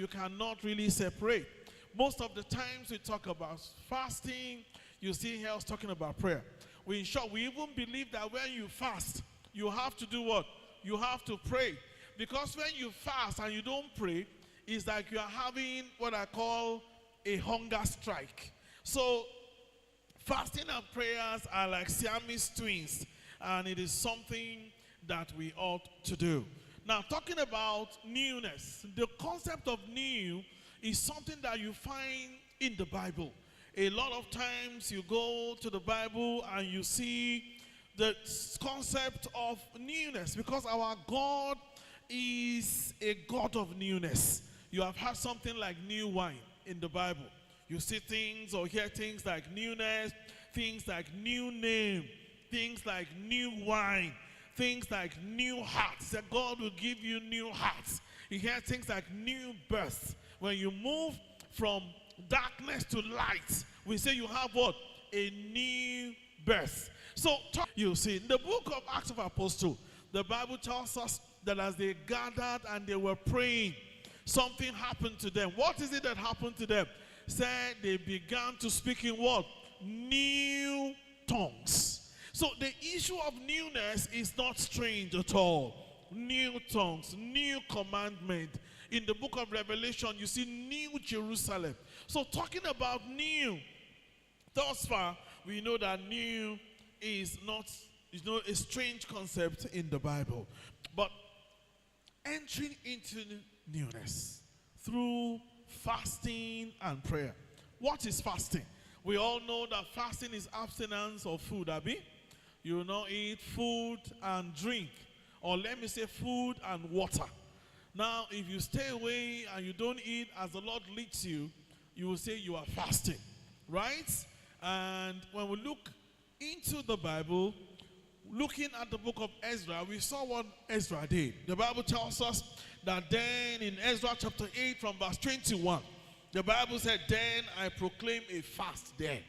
you cannot really separate. Most of the times we talk about fasting, you see here us talking about prayer. In short, we even believe that when you fast, you have to do what? You have to pray. Because when you fast and you don't pray, it's like you are having what I call a hunger strike. So, fasting and prayers are like Siamese twins, and it is something that we ought to do. Now, talking about newness, the concept of new is something that you find in the Bible. A lot of times you go to the Bible and you see the concept of newness, because our God is a God of newness. You have had something like new wine in the Bible. You see things or hear things like newness, things like new name, things like new wine, things like new hearts. That God will give you new hearts. You hear things like new birth. When you move from darkness to light, we say you have what? A new birth. So you see, in the book of Acts of Apostles, the Bible tells us that as they gathered and they were praying, something happened to them. What is it that happened to them? Said they began to speak in what? New tongues. So the issue of newness is not strange at all. New tongues, new commandment. In the book of Revelation, you see New Jerusalem. So talking about new, thus far, we know that new is not a strange concept in the Bible. But entering into newness through fasting and prayer. What is fasting? We all know that fasting is abstinence of food, Abi. You will not eat food and drink. Or let me say food and water. Now, if you stay away and you don't eat as the Lord leads you, you will say you are fasting, right? And when we look into the Bible, looking at the book of Ezra, we saw what Ezra did. The Bible tells us that then in Ezra chapter 8 from verse 21, the Bible said, then I proclaim a fast then.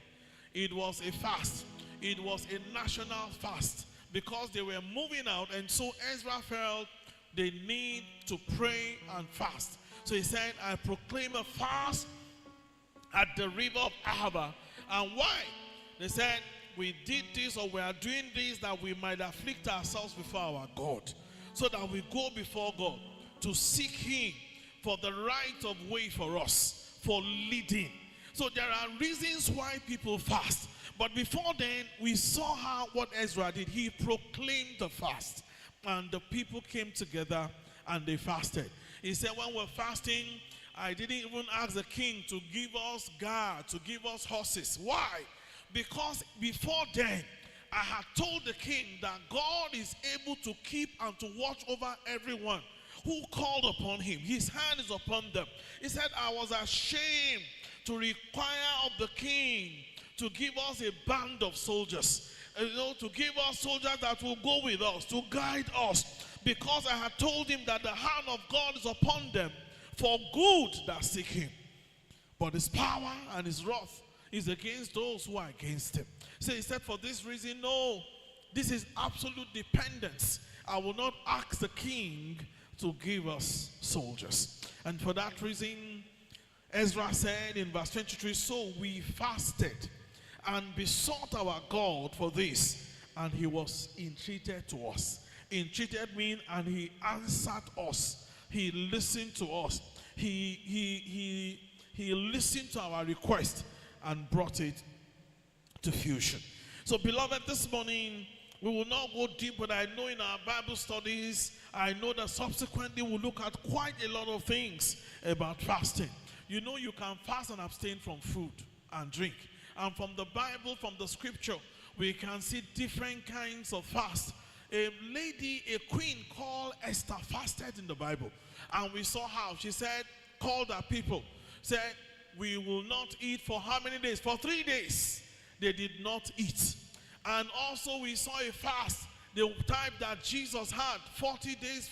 It was a fast. It was a national fast because they were moving out, and so Ezra felt they need to pray and fast. So he said, I proclaim a fast at the river of Ahava. And why? They said, we did this, or we are doing this, that we might afflict ourselves before our God. So that we go before God to seek him for the right of way for us, for leading. So there are reasons why people fast. But before then, we saw what Ezra did. He proclaimed the fast. And the people came together and they fasted. He said, when we're fasting, I didn't even ask the king to give us guard, to give us horses. Why? Because before then, I had told the king that God is able to keep and to watch over everyone who called upon him. His hand is upon them. He said, I was ashamed to require of the king to give us a band of soldiers. To give us soldiers that will go with us, to guide us. Because I had told him that the hand of God is upon them for good that seek him. But his power and his wrath is against those who are against him. So he said, for this reason, no, this is absolute dependence. I will not ask the king to give us soldiers. And for that reason, Ezra said in verse 23, so we fasted and besought our God for this, and he was entreated to us. Entreated means, and he answered us. He listened to us. He listened to our request and brought it to fusion. So beloved, this morning, we will not go deep, but I know in our Bible studies, I know that subsequently we'll look at quite a lot of things about fasting. You know, you can fast and abstain from food and drink. And from the Bible, from the scripture, we can see different kinds of fast. A lady, a queen called Esther fasted in the Bible. And we saw how she said, called her people, said, we will not eat for how many days? For 3 days. They did not eat. And also we saw a fast, the type that Jesus had, 40 days,